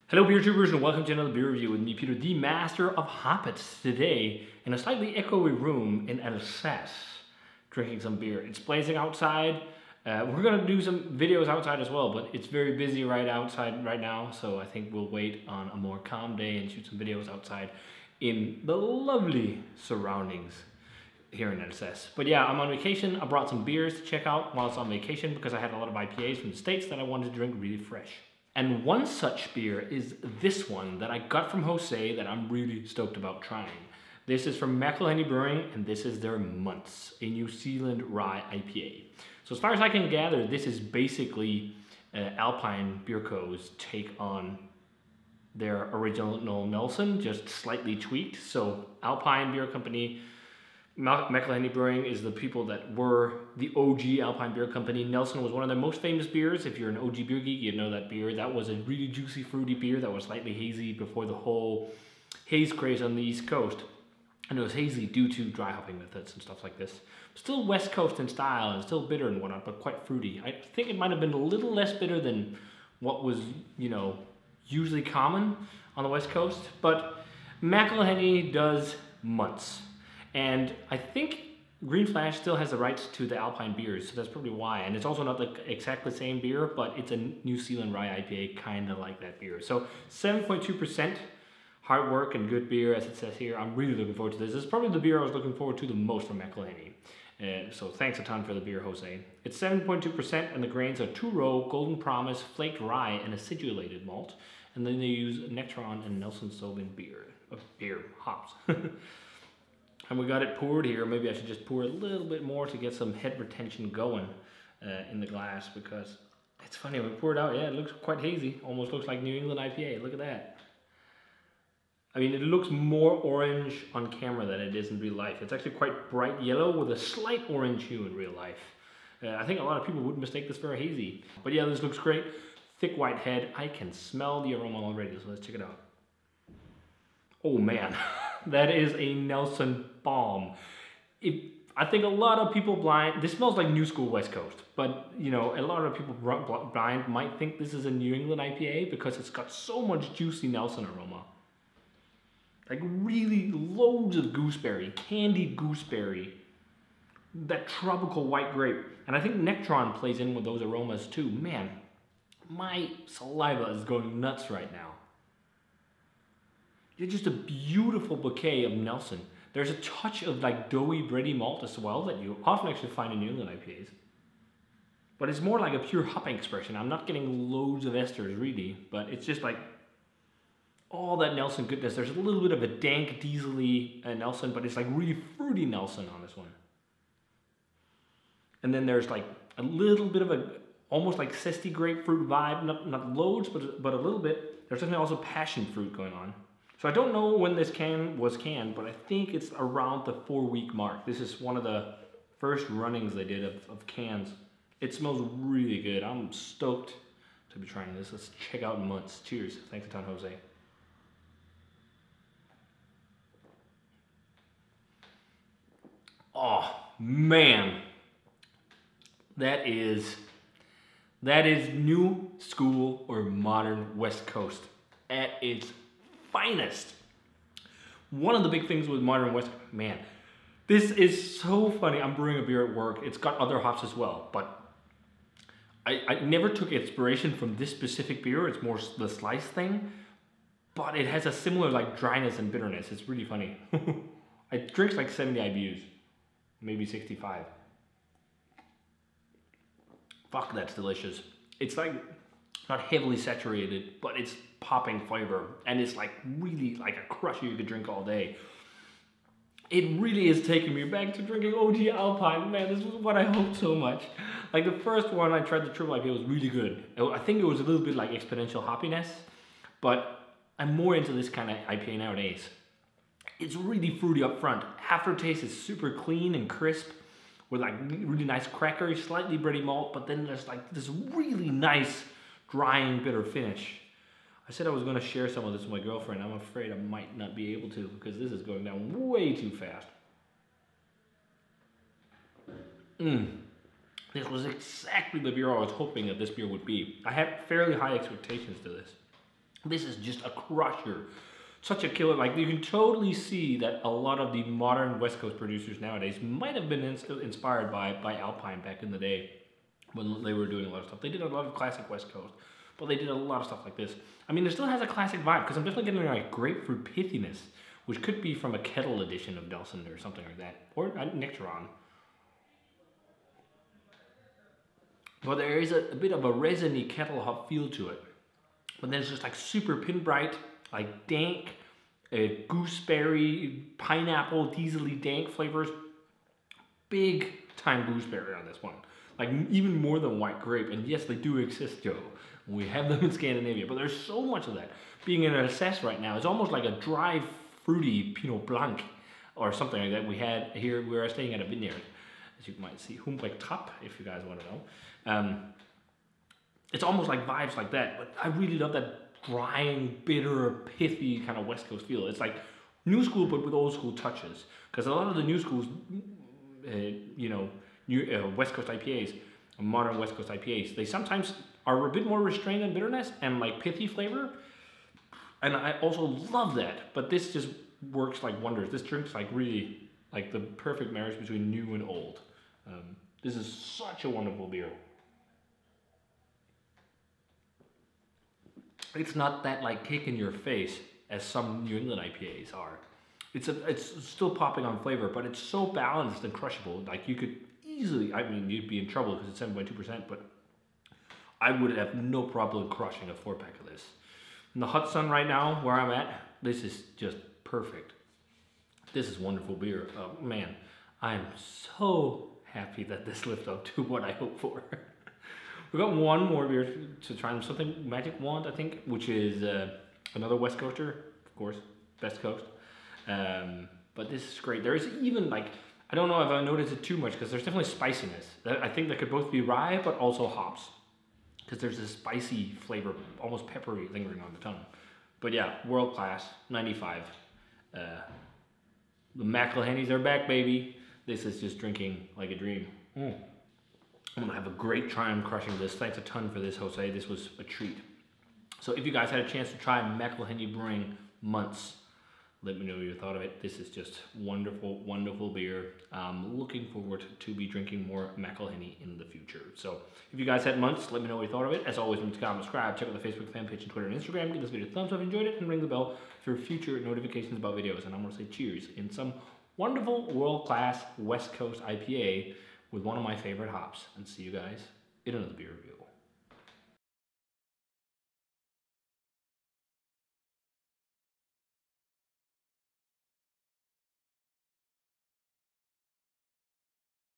Hello beer tubers and welcome to another beer review with me, Peter, the master of hoppets. Today, in a slightly echoey room in Alsace, drinking some beer. It's blazing outside. We're gonna do some videos outside as well, but it's very busy right outside right now, so I think we'll wait on a more calm day and shoot some videos outside in the lovely surroundings here in Alsace. But yeah, I'm on vacation. I brought some beers to check out while I was on vacation because I had a lot of IPAs from the States that I wanted to drink really fresh. And one such beer is this one that I got from Jose that I'm really stoked about trying. This is from Mcilhenney Brewing, and this is their Muntz, a New Zealand rye IPA. So as far as I can gather, this is basically Alpine Beer Co.'s take on their original Nelson, just slightly tweaked. So Alpine Beer Company, Mcilhenney Brewing is the people that were the OG Alpine Beer Company. Nelson was one of their most famous beers. If you're an OG beer geek, you'd know that beer. That was a really juicy, fruity beer that was slightly hazy before the whole haze craze on the East Coast. And it was hazy due to dry hopping methods and stuff like this. Still West Coast in style and still bitter and whatnot, but quite fruity. I think it might have been a little less bitter than what was, usually common on the West Coast. But Mcilhenney does Muntz. And I think Green Flash still has the rights to the Alpine beers, so that's probably why. And it's also not like exactly the same beer, but it's a New Zealand rye IPA, kind of like that beer. So 7.2%, hard work and good beer, as it says here. I'm really looking forward to this. This is probably the beer I was looking forward to the most from Mcilhenney. So thanks a ton for the beer, Jose. It's 7.2%, and the grains are 2-row, Golden Promise, flaked rye, and acidulated malt. And then they use Nectaron and Nelson Sauvin beer hops. And we got it poured here. Maybe I should just pour a little bit more to get some head retention going in the glass, because it's funny, when we pour it out, yeah, it looks quite hazy. Almost looks like New England IPA. Look at that. I mean, it looks more orange on camera than it is in real life. It's actually quite bright yellow with a slight orange hue in real life. I think a lot of people would mistake this for a hazy. But yeah, this looks great. Thick white head. I can smell the aroma already, so let's check it out. Oh man, that is a Nelson bomb. I think a lot of people blind, this smells like New School West Coast, but a lot of people blind might think this is a New England IPA because it's got so much juicy Nelson aroma. Like really loads of gooseberry, candied gooseberry, that tropical white grape. And I think Nectaron plays in with those aromas too. Man, my saliva is going nuts right now. It's just a beautiful bouquet of Nelson. There's a touch of like doughy, bready malt as well that you often actually find in New England IPAs. But it's more like a pure hopping expression. I'm not getting loads of esters really, but it's just like all that Nelson goodness. There's a little bit of a dank, diesely Nelson, but it's like really fruity Nelson on this one. And then there's like a little bit of a almost like zesty grapefruit vibe, not loads, but a little bit. There's definitely also passion fruit going on. So I don't know when this can was canned, but I think it's around the 4-week mark. This is one of the first runnings they did of cans. It smells really good. I'm stoked to be trying this. Let's check out Muntz. Cheers. Thanks a ton, Jose. Oh man, that is New School or modern West Coast at its finest. One of the big things with modern West, man, this is so funny. I'm brewing a beer at work. It's got other hops as well, but I never took inspiration from this specific beer. It's more the slice thing, but it has a similar like dryness and bitterness. It's really funny. It drinks like 70 IBUs, maybe 65. Fuck, that's delicious. It's like not heavily saturated, but it's popping flavor, and it's like really like a crusher you could drink all day. It really is taking me back to drinking OG Alpine. Man, this was what I hoped so much. Like the first one I tried, the triple IPA, was really good. I think it was a little bit like exponential hoppiness, but I'm more into this kind of IPA nowadays. It's really fruity up front. Aftertaste is super clean and crisp with like really nice crackers, slightly bready malt, but then there's like this really nice drying bitter finish. I said I was going to share some of this with my girlfriend. I'm afraid I might not be able to because this is going down way too fast. This was exactly the beer I was hoping that this beer would be. I had fairly high expectations to this. This is just a crusher. Such a killer. Like, you can totally see that a lot of the modern West Coast producers nowadays might have been inspired by Alpine back in the day when they were doing a lot of stuff. They did a lot of classic West Coast, but they did a lot of stuff like this. I mean, it still has a classic vibe, because I'm definitely getting like grapefruit pithiness, which could be from a kettle edition of Nelson or something like that, or Nectaron. But there is a bit of a resiny kettle hop feel to it. But then it's just like super pinbright, like dank, gooseberry, pineapple, diesely dank flavors. Big time gooseberry on this one. Like even more than white grape. And yes, they do exist, Joe. We have them in Scandinavia, but there's so much of that. Being in an assess right now, it's almost like a dry, fruity Pinot Blanc or something like that we had here. We were staying at a vineyard, as you might see, Humbeck Top, if you guys want to know. It's almost like vibes like that, but I really love that drying, bitter, pithy kind of West Coast feel. It's like new school, but with old school touches. Because a lot of the new schools, West Coast IPAs, modern West Coast IPAs, they sometimes are a bit more restrained in bitterness and like pithy flavor. And I also love that, but this just works like wonders. This drink's like really like the perfect marriage between new and old. This is such a wonderful beer. It's not that like kick in your face as some New England IPAs are. It's still popping on flavor, but it's so balanced and crushable. Like you could easily, I mean, you'd be in trouble because it's 7.2%, but I would have no problem crushing a 4-pack of this. In the hot sun right now, where I'm at, this is just perfect. This is wonderful beer. Oh man, I'm so happy that this lived up to what I hoped for. We got one more beer to try, something Magic Wand, I think, which is another West Coaster, of course, Best Coast. But this is great. There is even like, I don't know if I noticed it too much because there's definitely spiciness. I think that could both be rye, but also hops. Because there's this spicy flavor, almost peppery, lingering on the tongue. But yeah, world class, 95. The Mcilhenneys are back, baby. This is just drinking like a dream. I'm gonna have a great time crushing this. Thanks a ton for this, Jose. This was a treat. So if you guys had a chance to try Mcilhenney Brewing Muntz, let me know what you thought of it. This is just wonderful, wonderful beer. Looking forward to be drinking more Mcilhenney in the future. So if you guys had Muntz, let me know what you thought of it. As always, remember to comment, subscribe, check out the Facebook fan page and Twitter and Instagram. Give this video a thumbs up if you enjoyed it, and ring the bell for future notifications about videos. And I'm gonna say cheers in some wonderful world-class West Coast IPA with one of my favorite hops. And see you guys in another beer review.